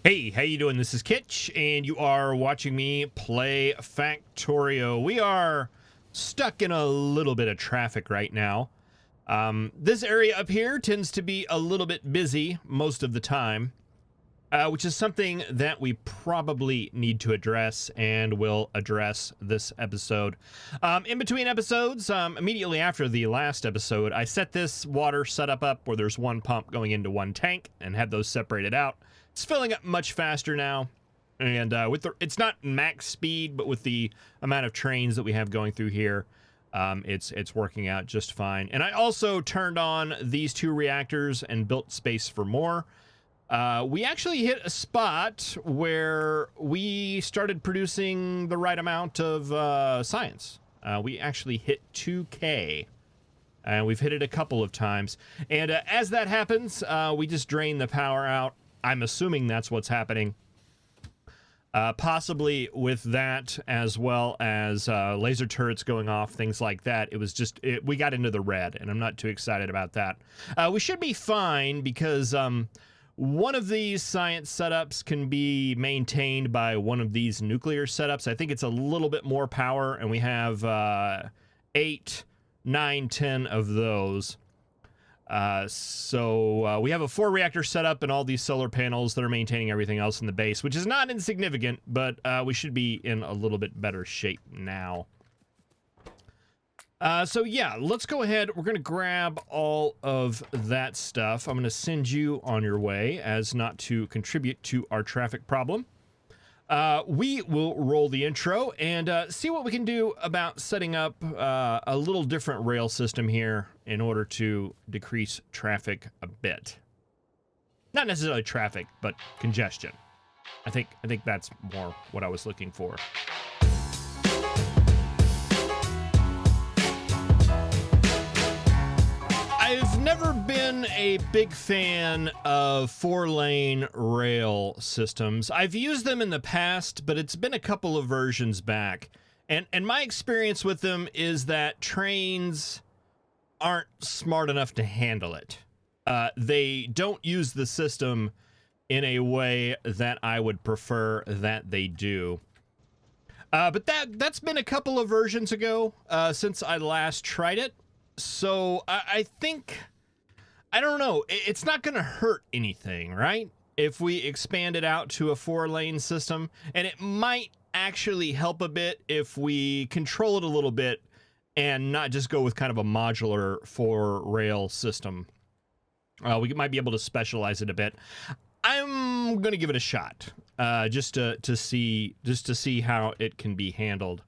Hey, how you doing? This is Kitch, and you are watching me play Factorio. We are stuck in a little bit of traffic right now. This area up here tends to be a little bit busy most of the time, which is something that we probably need to address and will address this episode. In between episodes, immediately after the last episode, I set this water setup up where there's one pump going into one tank and had those separated out. It's filling up much faster now, and it's not max speed, but with the amount of trains that we have going through here, it's working out just fine. And I also turned on these two reactors and built space for more. We actually hit a spot where we started producing the right amount of science. We actually hit 2K. And we've hit it a couple of times. And as that happens, we just drain the power out. I'm assuming that's what's happening. Possibly with that, as well as laser turrets going off, things like that. It was just, we got into the red, and I'm not too excited about that. We should be fine because one of these science setups can be maintained by one of these nuclear setups. I think it's a little bit more power, and we have 8, 9, 10 of those. So we have a 4-reactor setup and all these solar panels that are maintaining everything else in the base, which is not insignificant, but we should be in a little bit better shape now. So yeah, let's go ahead. We're going to grab all of that stuff. I'm going to send you on your way as not to contribute to our traffic problem. We will roll the intro and see what we can do about setting up a little different rail system here in order to decrease traffic a bit. Not necessarily traffic, but congestion. I think that's more what I was looking for. I've never been a big fan of 4-lane rail systems. I've used them in the past, but it's been a couple of versions back. And my experience with them is that trains aren't smart enough to handle it. They don't use the system in a way that I would prefer that they do. But that's been a couple of versions ago since I last tried it. So I think, I don't know, it's not going to hurt anything, right? If we expand it out to a 4-lane system, and it might actually help a bit if we control it a little bit and not just go with kind of a modular 4-rail system. We might be able to specialize it a bit. I'm going to give it a shot, just to see how it can be handled.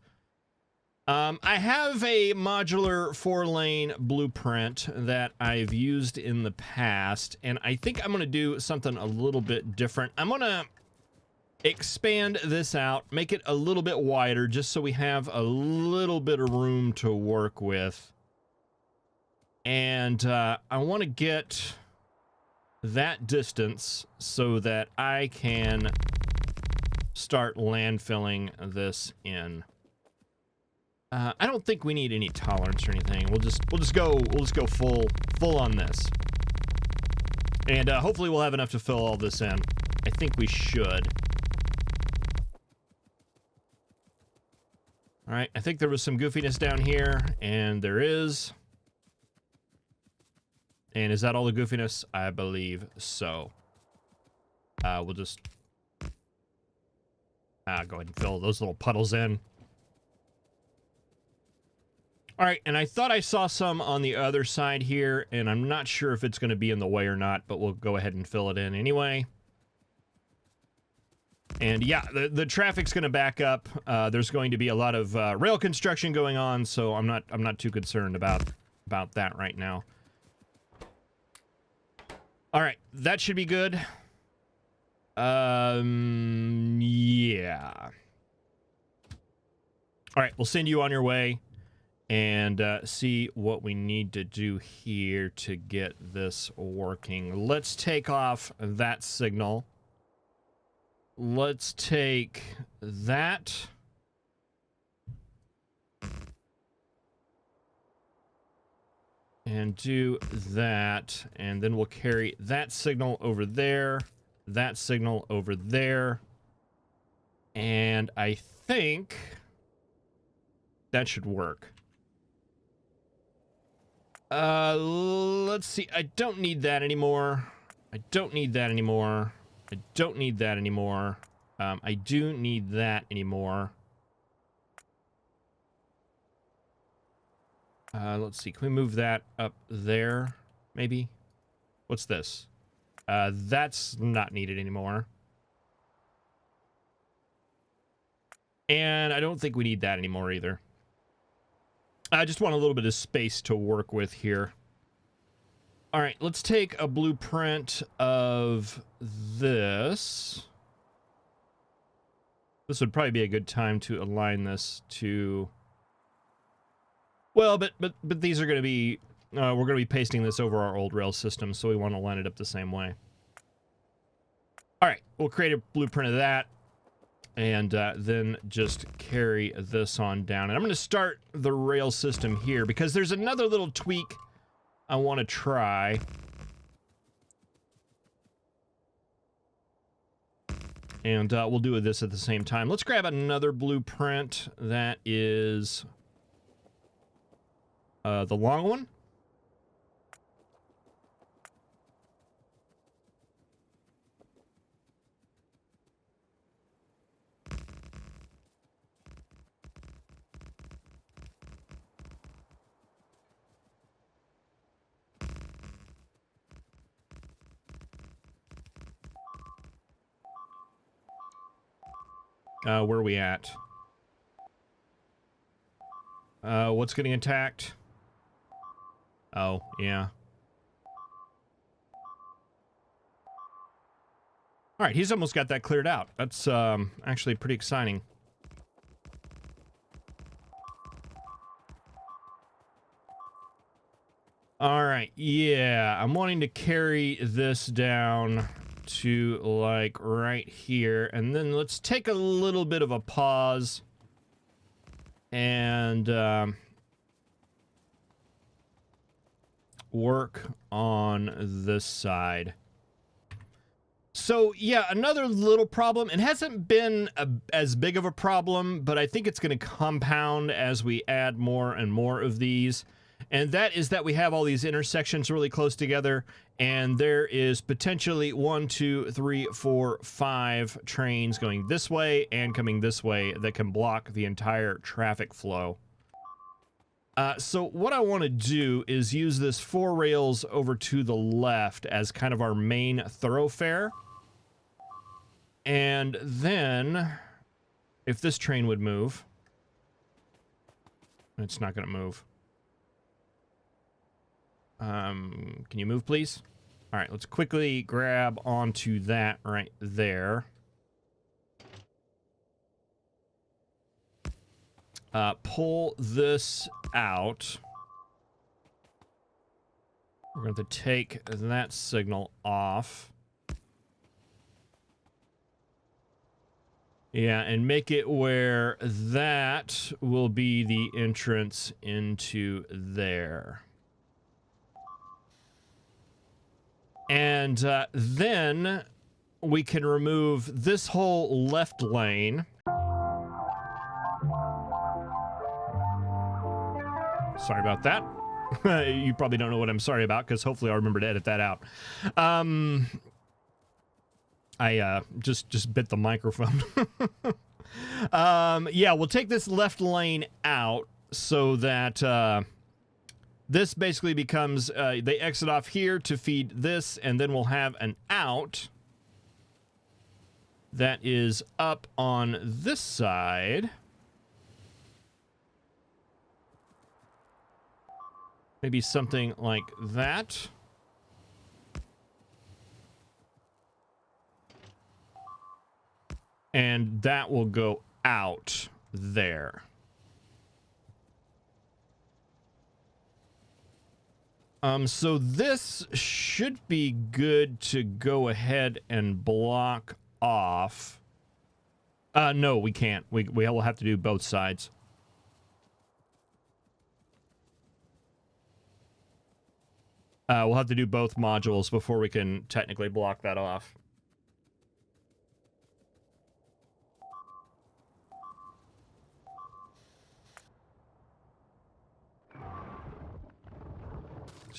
I have a modular 4-lane blueprint that I've used in the past, and I think I'm going to do something a little bit different. I'm going to expand this out, make it a little bit wider, just so we have a little bit of room to work with. And I want to get that distance so that I can start landfilling this in. I don't think we need any tolerance or anything. We'll just go full on this, and hopefully we'll have enough to fill all this in. I think we should. All right, I think there was some goofiness down here, and there is. And is that all the goofiness? I believe so. We'll just go ahead and fill those little puddles in. All right, and I thought I saw some on the other side here, and I'm not sure if it's going to be in the way or not, but we'll go ahead and fill it in anyway. And yeah, the traffic's going to back up. There's going to be a lot of rail construction going on, so I'm not too concerned about that right now. All right, that should be good. Yeah. All right, we'll send you on your way and see what we need to do here to get this working. Let's take off that signal. Let's take that. And do that. And then we'll carry that signal over there. that signal over there. And I think that should work. Let's see. I don't need that anymore. I don't need that anymore. I don't need that anymore. I do need that anymore. Let's see. Can we move that up there? Maybe? What's this? That's not needed anymore. And I don't think we need that anymore either. I just want a little bit of space to work with here. All right, let's take a blueprint of this. This would probably be a good time to align this to... Well, but these are going to be... we're going to be pasting this over our old rail system, so we want to line it up the same way. All right, we'll create a blueprint of that, and then just carry this on down. And I'm going to start the rail system here, because there's another little tweak I want to try. And we'll do this at the same time. Let's grab another blueprint that is the long one. Where are we at? What's getting attacked? Oh, yeah. All right, he's almost got that cleared out. That's actually pretty exciting. All right, yeah, I'm wanting to carry this down to like right here, and then let's take a little bit of a pause and work on this side. So yeah, another little problem. It hasn't been as big of a problem, but I think it's going to compound as we add more and more of these. And that is that we have all these intersections really close together, and there is potentially 1, 2, 3, 4, 5 trains going this way and coming this way that can block the entire traffic flow. So what I want to do is use this 4 rails over to the left as kind of our main thoroughfare. And then, if this train would move, it's not going to move. Can you move, please? All right, let's quickly grab onto that right there. Pull this out. We're going to take that signal off. Yeah, and make it where that will be the entrance into there. And then we can remove this whole left lane. Sorry about that. You probably don't know what I'm sorry about, because hopefully I'll remember to edit that out. I just bit the microphone. Yeah, we'll take this left lane out so that this basically becomes, they exit off here to feed this, and then we'll have an out that is up on this side. Maybe something like that. And that will go out there. So this should be good to go ahead and block off. No, we can't. We will have to do both sides. We'll have to do both modules before we can technically block that off.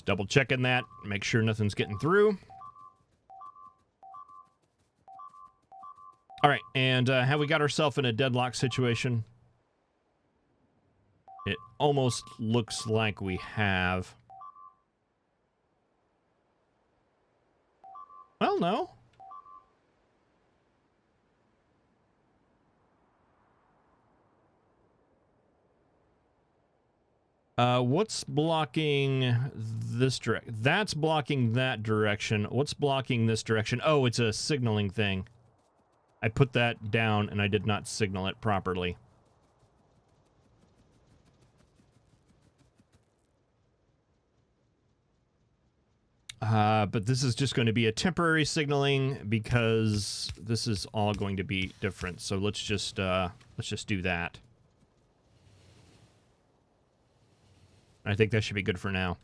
Just double checking that, make sure nothing's getting through. All right, and have we got ourselves in a deadlock situation? It almost looks like we have. Well, no. What's blocking this direction? That's blocking that direction. What's blocking this direction? Oh, it's a signaling thing. I put that down and I did not signal it properly. But this is just going to be a temporary signaling because this is all going to be different. So let's just do that. I think that should be good for now.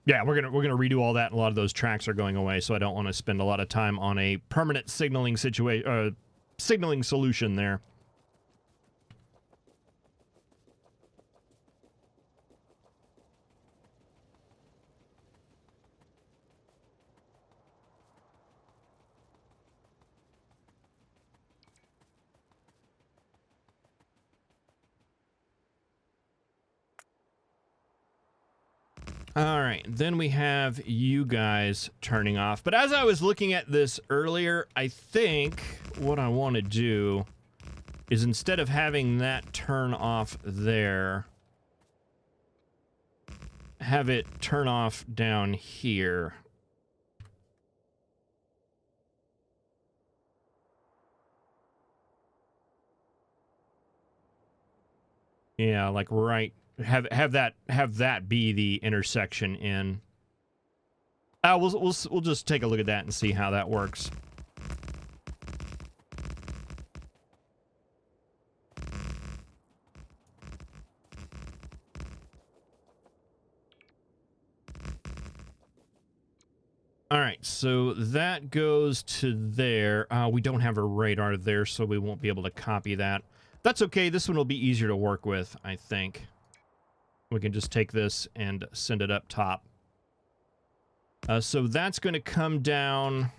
Yeah, we're gonna redo all that. A lot of those tracks are going away, so I don't want to spend a lot of time on a permanent signaling signaling solution there. All right, then we have you guys turning off. But as I was looking at this earlier, I think what I want to do is instead of having that turn off there, have it turn off down here. Yeah, like right. Have that be the intersection in. We'll just take a look at that and see how that works. All right, so that goes to there. We don't have a radar there, so we won't be able to copy that. That's okay. This one will be easier to work with, I think. We can just take this and send it up top. So that's going to come down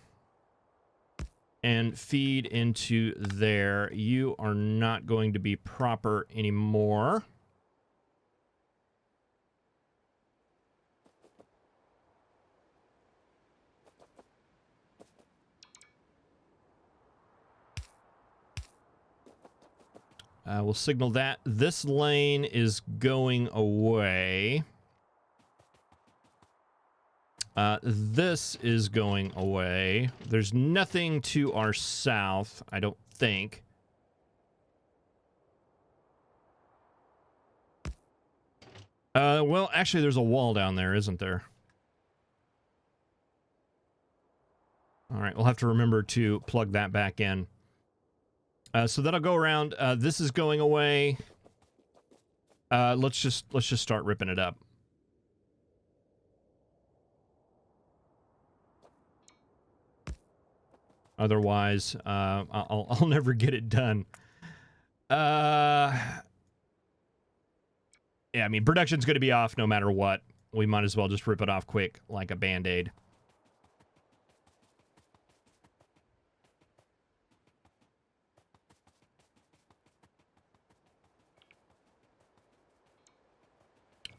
and feed into there. You are not going to be proper anymore. We'll signal that. This lane is going away. This is going away. There's nothing to our south, I don't think. Well, actually, there's a wall down there, isn't there? All right, we'll have to remember to plug that back in. So that'll go around. This is going away. Let's just start ripping it up. Otherwise, I'll never get it done. Yeah, I mean, production's going to be off no matter what. We might as well just rip it off quick, like a Band-Aid.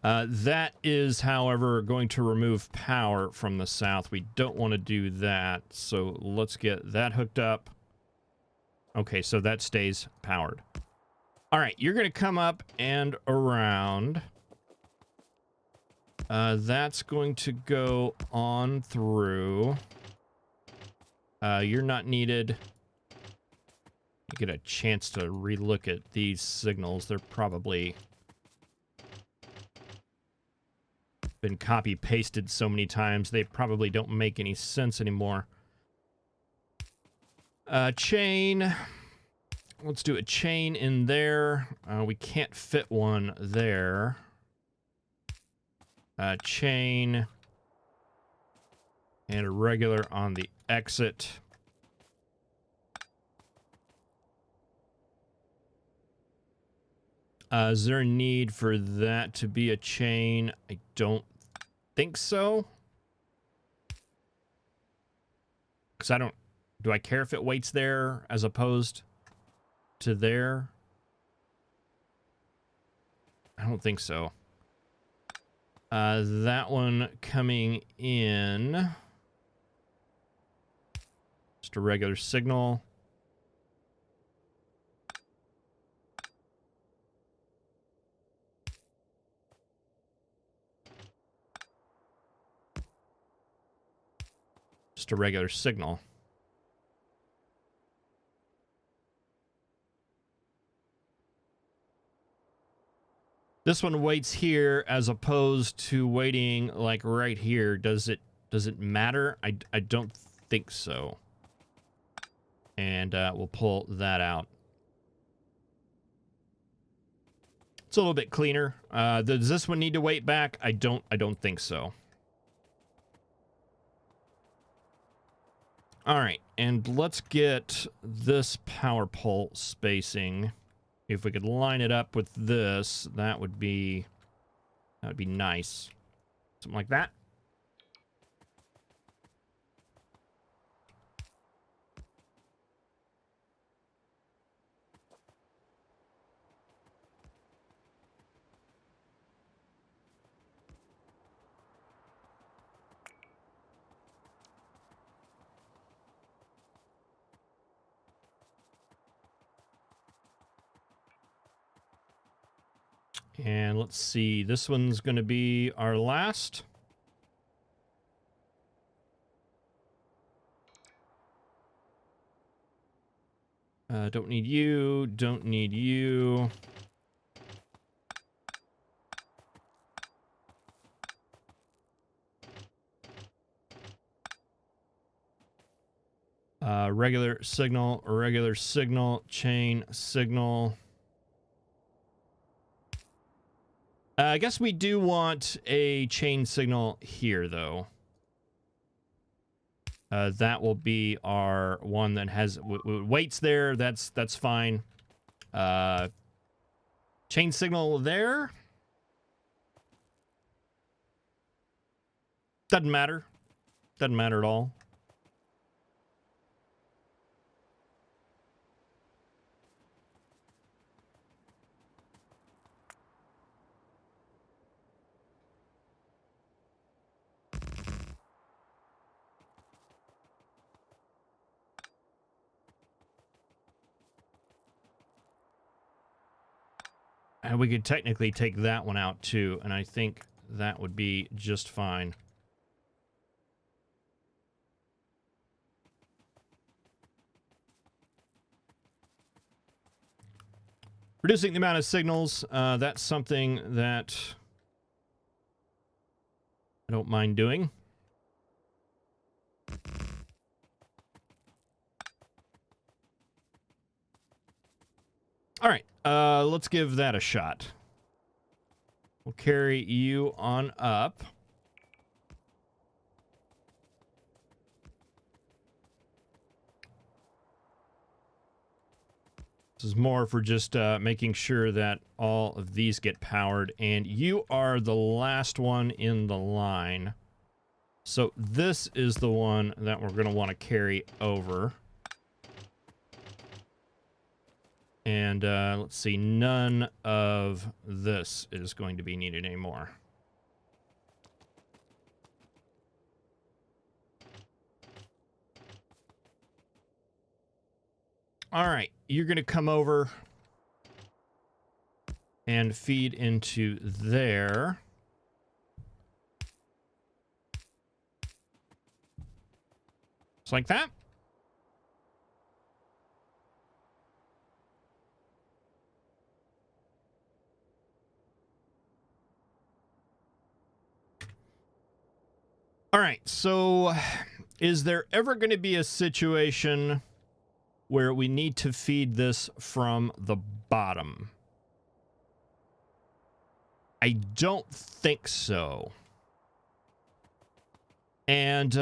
That is, however, going to remove power from the south. We don't want to do that, so let's get that hooked up. Okay, so that stays powered. All right, you're going to come up and around. That's going to go on through. You're not needed. You get a chance to relook at these signals. They're probably been copy pasted so many times they probably don't make any sense anymore. Chain. Let's do a chain in there. We can't fit one there. Chain and a regular on the exit. Is there a need for that to be a chain? I don't think so. Because I don't... Do I care if it waits there as opposed to there? I don't think so. That one coming in. Just a regular signal. Just a regular signal. This one waits here as opposed to waiting like right here. Does it matter? I don't think so. And we'll pull that out. It's a little bit cleaner. Does this one need to wait back? I don't think so. All right, and let's get this power pole spacing. If we could line it up with this, that would be nice. Something like that. And let's see, this one's going to be our last. Don't need you, don't need you. Regular signal, chain signal. I guess we do want a chain signal here, though. That will be our one that has waits there. That's fine. Chain signal there. Doesn't matter. Doesn't matter at all. And we could technically take that one out too, and I think that would be just fine. Reducing the amount of signals, that's something that I don't mind doing. All right, let's give that a shot. We'll carry you on up. This is more for just making sure that all of these get powered, and you are the last one in the line. So this is the one that we're going to want to carry over. And let's see, none of this is going to be needed anymore. All right, you're going to come over and feed into there. Just like that. All right, so is there ever going to be a situation where we need to feed this from the bottom? I don't think so. And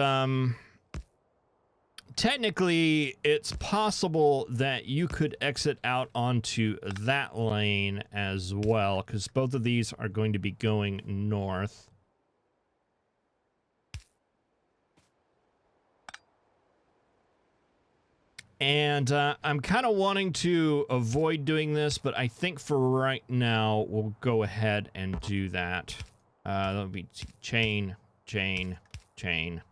technically, it's possible that you could exit out onto that lane as well, because both of these are going to be going north. And I'm kind of wanting to avoid doing this, but I think for right now, we'll go ahead and do that. That'll be chain, chain, chain.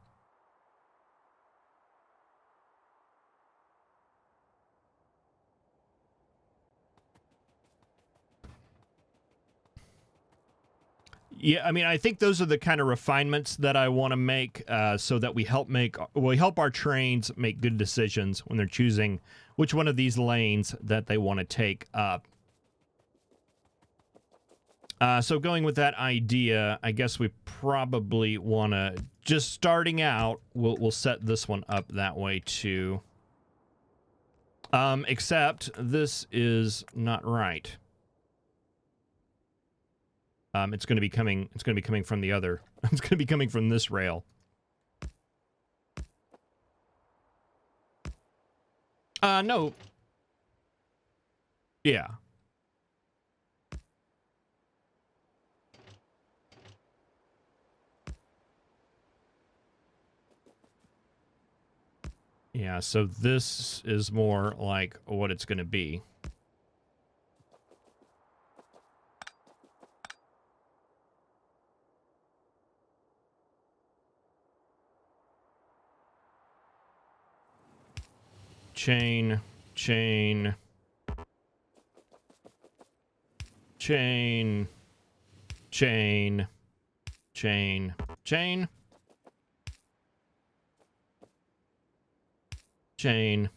Yeah, I mean, I think those are the kind of refinements that I want to make so that we help our trains make good decisions when they're choosing which one of these lanes that they want to take up. So going with that idea, I guess we probably want to, just starting out, we'll set this one up that way too. Except this is not right. It's going to be coming from the other. It's going to be coming from this rail. No. Yeah. Yeah, so this is more like what it's going to be. Chain, chain, chain, chain, chain, chain, chain.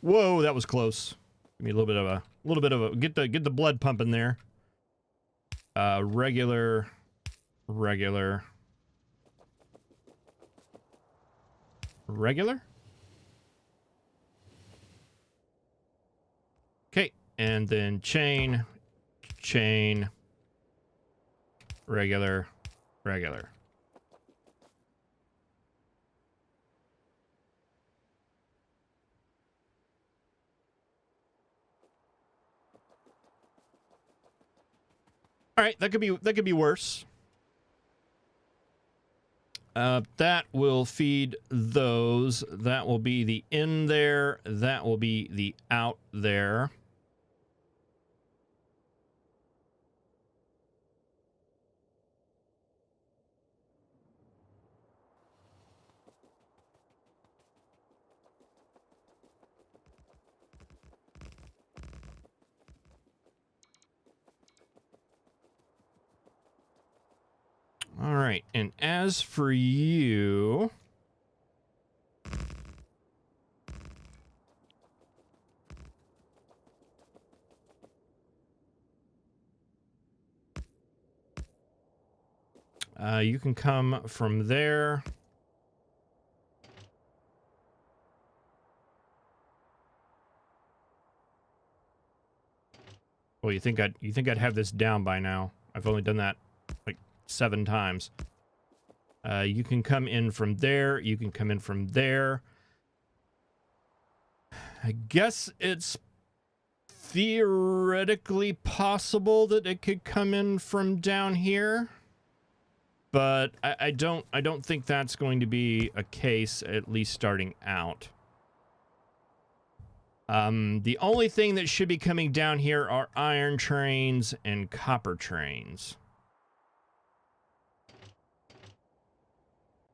Whoa, that was close. Give me a little bit of a get the blood pumping there. Regular, regular, regular. Okay, and then chain, chain, regular, regular. All right, that could be worse. That will feed those. That will be the in there. That will be the out there. All right, and as for you... you can come from there. Well, you think I'd have this down by now? I've only done that like 7 times. You can come in from there. You can come in from there. I guess it's theoretically possible that it could come in from down here, but I don't think that's going to be a case, at least starting out. The only thing that should be coming down here are iron trains and copper trains.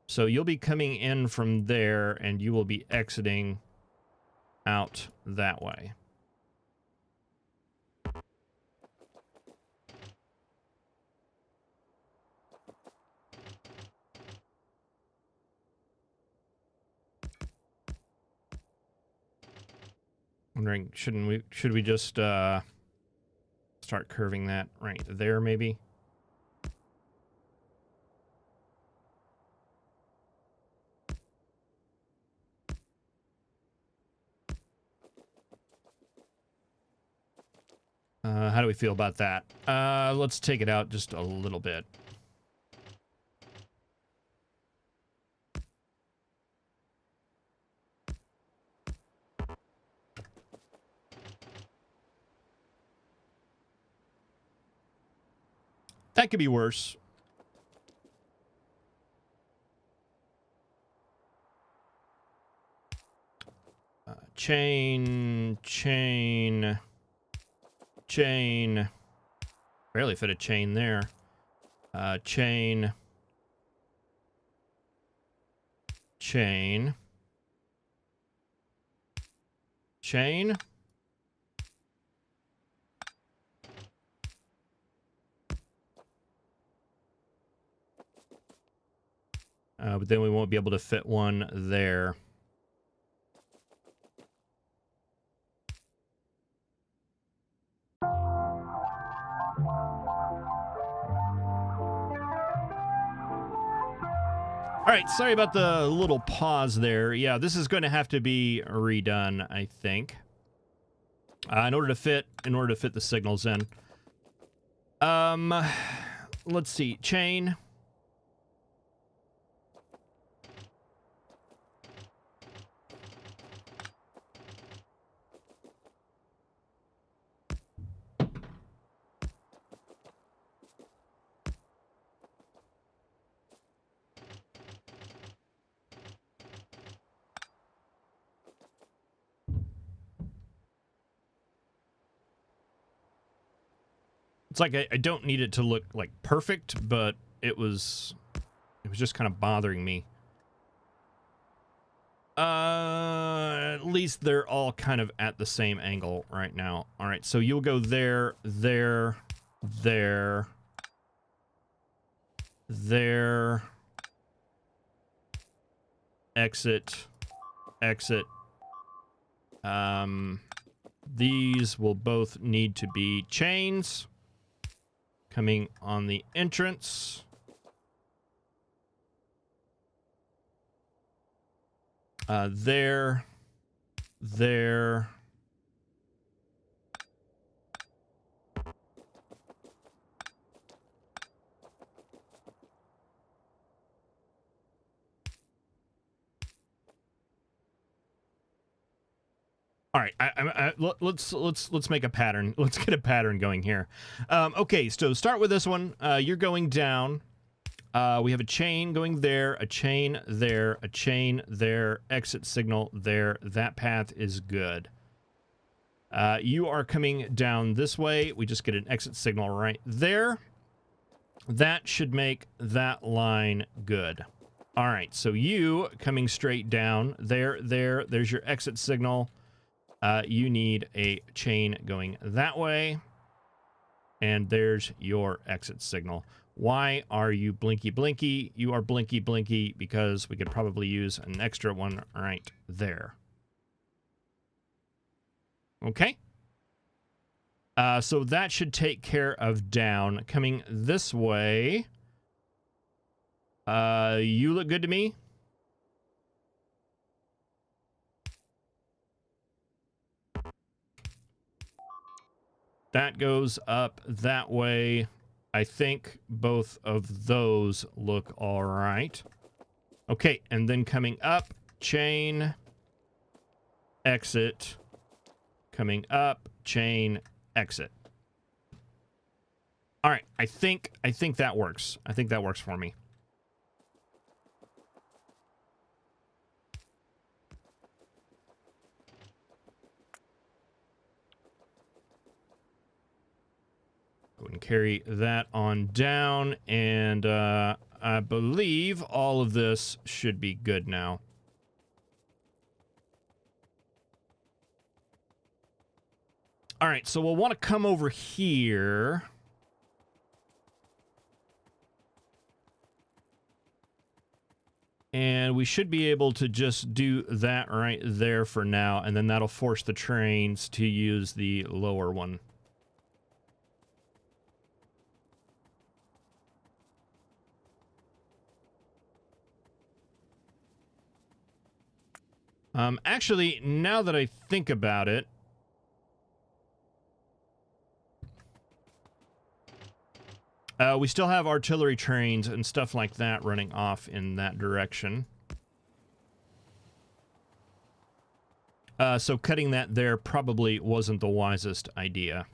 So you'll be coming in from there, and you will be exiting out that way. Wondering, should we just start curving that right there, maybe? How do we feel about that? Let's take it out just a little bit. That could be worse. chain. Barely fit a chain there. Chain. But then we won't be able to fit one there. All right, sorry about the little pause there. Yeah, this is going to have to be redone, I think, in order to fit the signals in. Let's see, chain. It's like I don't need it to look like perfect, but it was just kind of bothering me. At least they're all kind of at the same angle right now. All right, so you'll go there, exit. These will both need to be chains coming on the entrance. There. All right, let's make a pattern. Let's get a pattern going here. Okay, so start with this one. You're going down. We have a chain going there, a chain there, a chain there, exit signal there. That path is good. You are coming down this way. We just get an exit signal right there. That should make that line good. All right, so you coming straight down there's your exit signal. You need a chain going that way. And there's your exit signal. Why are you blinky blinky? You are blinky blinky because we could probably use an extra one right there. Okay. So that should take care of down. Coming this way. You look good to me. That goes up that way. I think both of those look all right. Okay, and then coming up, chain, exit. Coming up, chain, exit. All right, I think that works. I think that works for me. Go and carry that on down, and I believe all of this should be good now. All right, so we'll want to come over here. And we should be able to just do that right there for now, and then that'll force the trains to use the lower one. Actually, now that I think about it, we still have artillery trains and stuff like that running off in that direction. So cutting that there probably wasn't the wisest idea.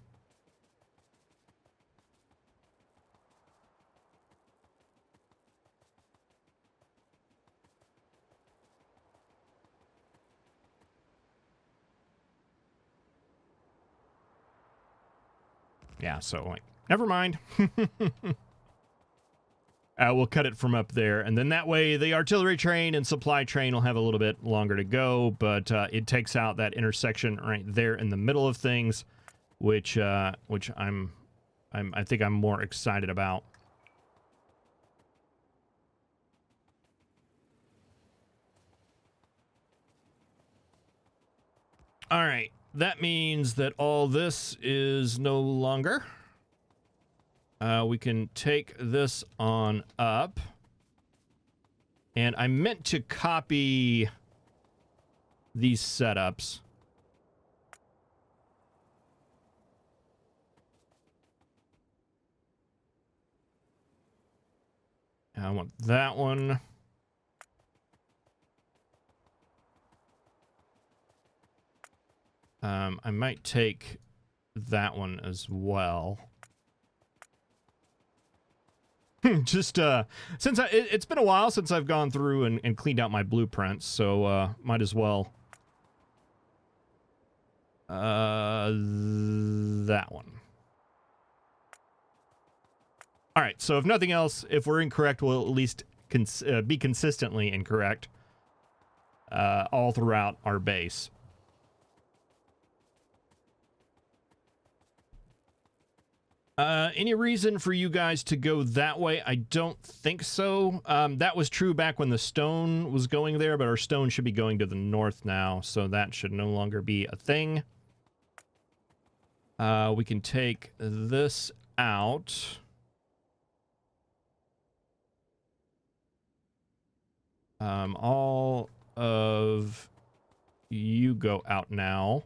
Yeah, so, like, never mind. We'll cut it from up there, and then that way the artillery train and supply train will have a little bit longer to go, but it takes out that intersection right there in the middle of things, which I think I'm more excited about. All right, that means that all this is no longer. We can take this on up. And I meant to copy these setups. I want that one. I might take that one as well. Just since it's been a while since I've gone through and cleaned out my blueprints, so might as well that one. All right, so if nothing else, if we're incorrect, we'll at least be consistently incorrect all throughout our base. Any reason for you guys to go that way? I don't think so. That was true back when the stone was going there, but our stone should be going to the north now, so that should no longer be a thing. We can take this out. All of you go out now.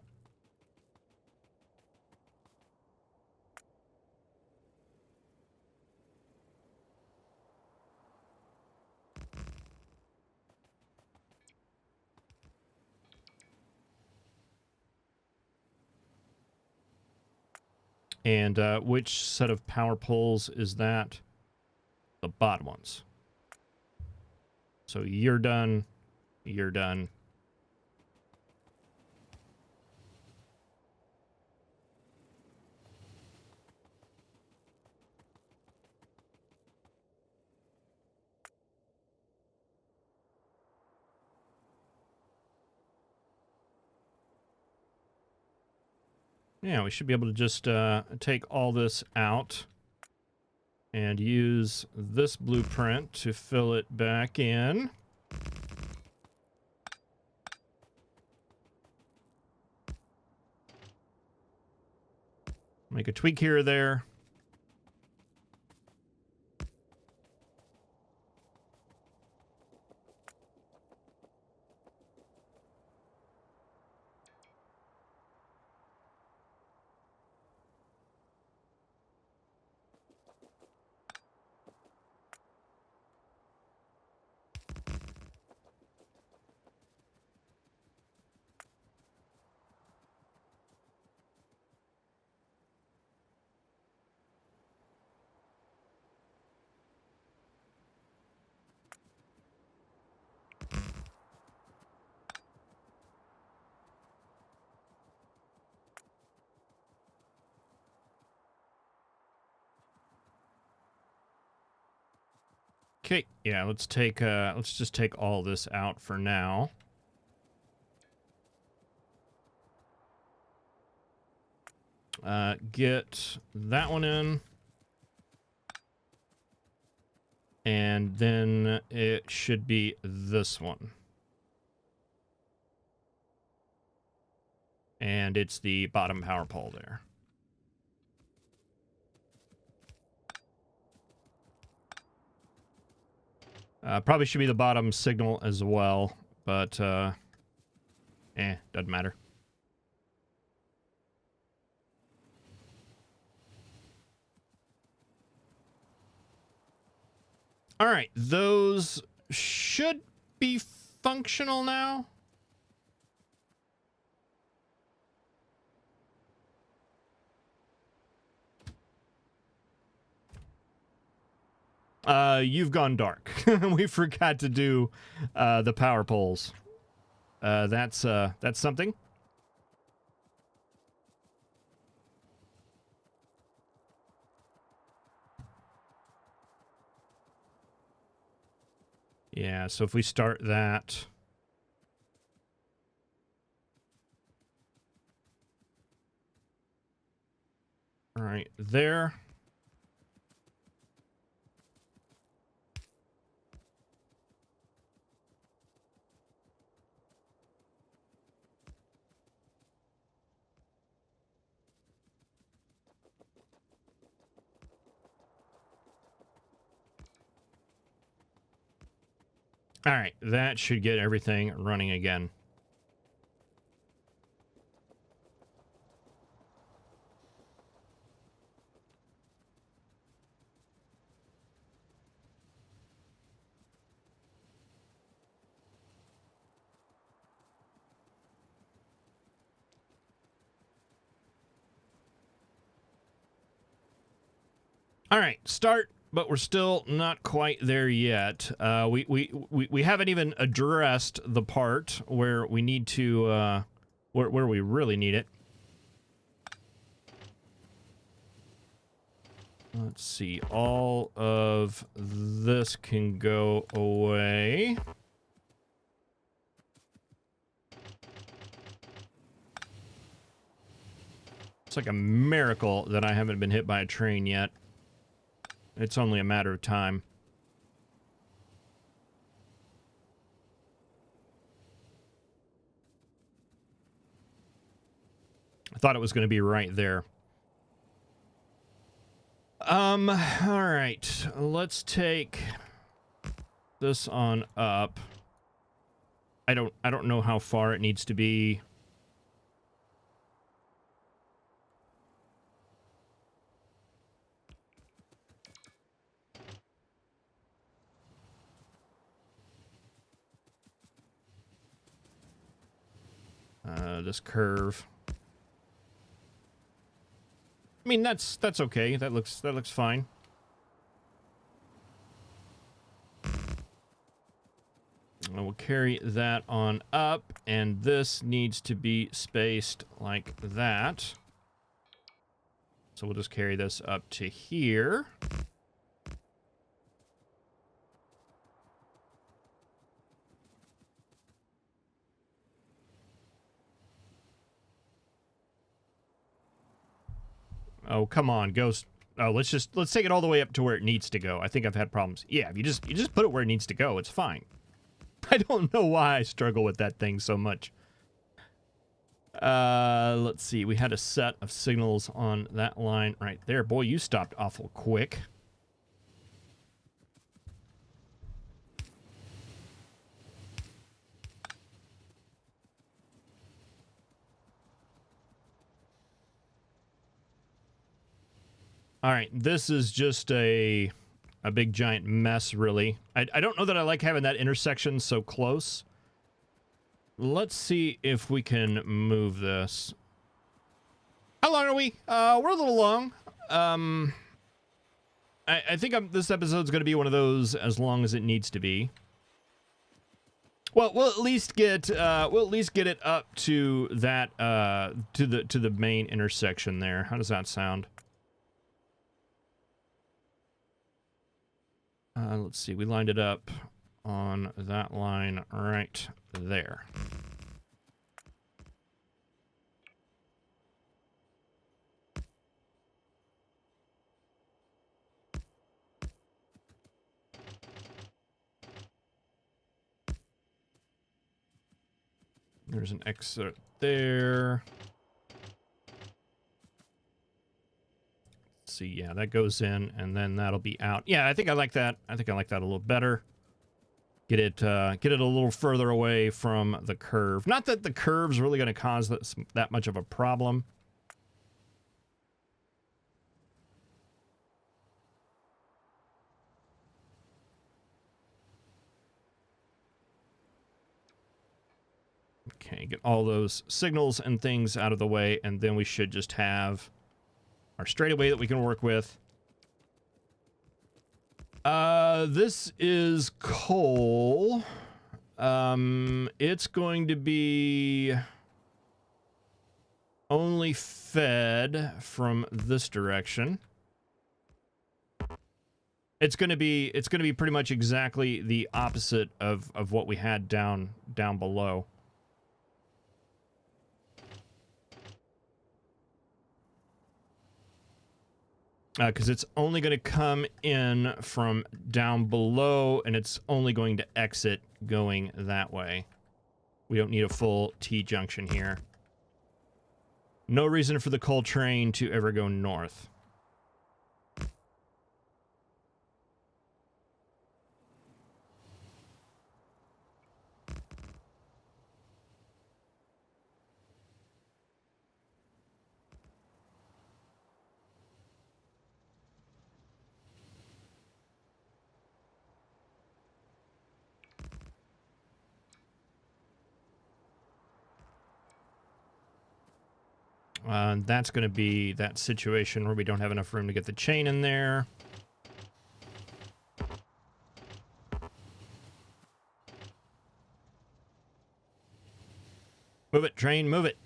And which set of power poles is that? The bottom ones. So you're done. You're done. Yeah, we should be able to just take all this out and use this blueprint to fill it back in. Make a tweak here or there. Okay, yeah, let's just take all this out for now. Get that one in. And then it should be this one. And it's the bottom power pole there. Probably should be the bottom signal as well, but doesn't matter. All right, those should be functional now. You've gone dark. We forgot to do the power poles. That's something. Yeah, so if we start that... All right, there. All right, that should get everything running again. All right, start, but we're still not quite there yet. We haven't even addressed the part where we need to, where we really need it. Let's see, all of this can go away. It's like a miracle that I haven't been hit by a train yet. It's only a matter of time. I thought it was going to be right there. All right. Let's take this on up. I don't know how far it needs to be. This curve. I mean, that's okay. That looks fine. And we'll carry that on up, and this needs to be spaced like that. So we'll just carry this up to here. Oh, come on, Ghost. Oh, let's take it all the way up to where it needs to go. I think I've had problems. Yeah, if you just put it where it needs to go, it's fine. I don't know why I struggle with that thing so much. Let's see. We had a set of signals on that line right there. Boy, you stopped awful quick. All right, this is just a big giant mess, really. I don't know that I like having that intersection so close. Let's see if we can move this. How long are we? We're a little long. I think this episode's going to be one of those as long as it needs to be. Well, we'll at least get it up to that to the main intersection there. How does that sound? Let's see. We lined it up on that line right there. There's an exit there. Let's see, yeah, that goes in, and then that'll be out. Yeah, I think I like that. I think I like that a little better. Get it a little further away from the curve. Not that the curve's really going to cause that much of a problem. Okay, get all those signals and things out of the way, and then we should just have our straightaway that we can work with. This is coal. It's going to be only fed from this direction. It's gonna be pretty much exactly the opposite of what we had down below. Because it's only going to come in from down below, and it's only going to exit going that way. We don't need a full T-junction here. No reason for the coal train to ever go north. That's going to be that situation where we don't have enough room to get the chain in there. Move it, train, move it.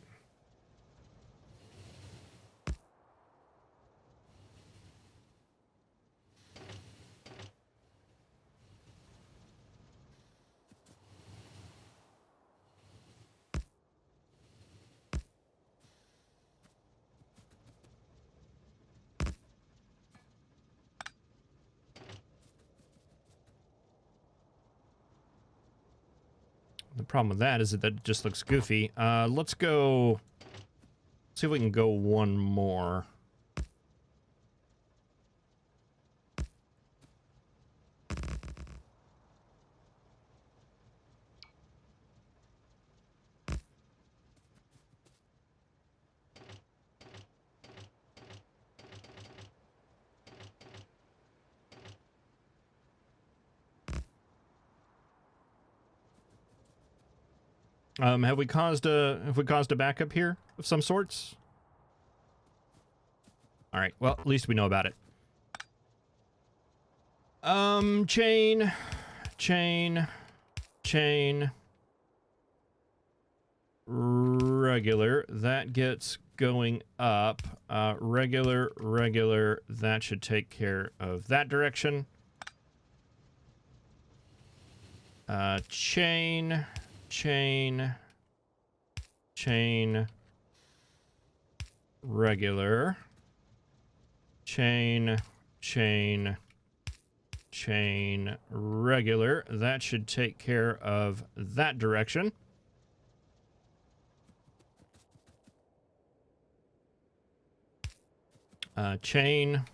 The problem with that is that it just looks goofy. Let's go... see if we can go one more. Have we caused a backup here of some sorts? All right. Well, at least we know about it. Chain. Regular. That gets going up. Regular. That should take care of that direction. Chain. Regular. Chain, regular. That should take care of that direction. Chain.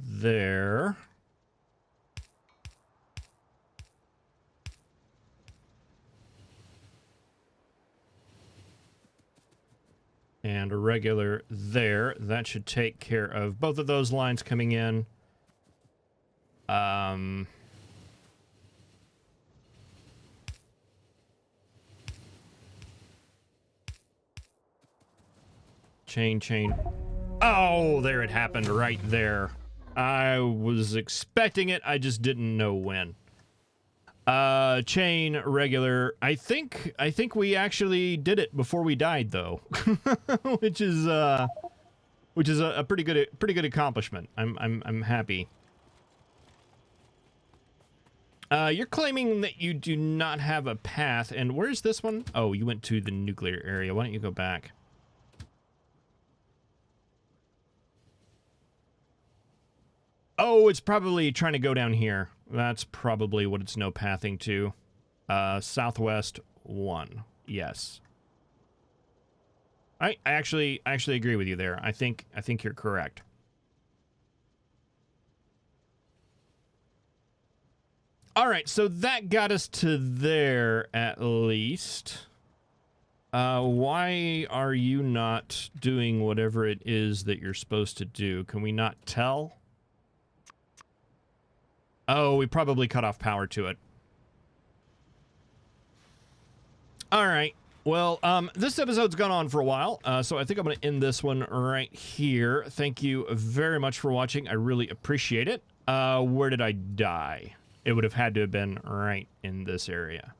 There. And a regular there. That should take care of both of those lines coming in. Chain. Oh, there it happened right there. I was expecting it. I just didn't know when. Chain, regular. I think we actually did it before we died, though, which is a pretty good accomplishment. I'm happy. You're claiming that you do not have a path, and where's this one? Oh, you went to the nuclear area. Why don't you go back? Oh, it's probably trying to go down here. That's probably what it's no pathing to. Southwest 1. Yes. I actually agree with you there. I think you're correct. All right, so that got us to there at least. Why are you not doing whatever it is that you're supposed to do? Can we not tell? Oh, we probably cut off power to it. All right. Well, this episode's gone on for a while, so I think I'm going to end this one right here. Thank you very much for watching. I really appreciate it. Where did I die? It would have had to have been right in this area.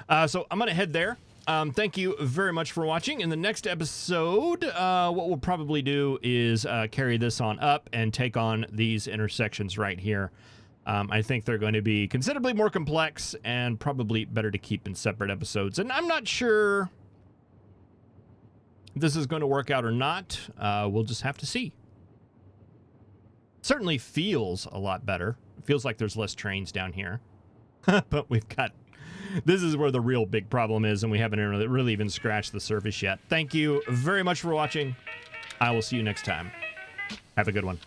So I'm going to head there. Thank you very much for watching. In the next episode, what we'll probably do is carry this on up and take on these intersections right here. I think they're going to be considerably more complex and probably better to keep in separate episodes. And I'm not sure if this is going to work out or not. We'll just have to see. Certainly feels a lot better. It feels like there's less trains down here. But we've got... This is where the real big problem is, and we haven't really even scratched the surface yet. Thank you very much for watching. I will see you next time. Have a good one.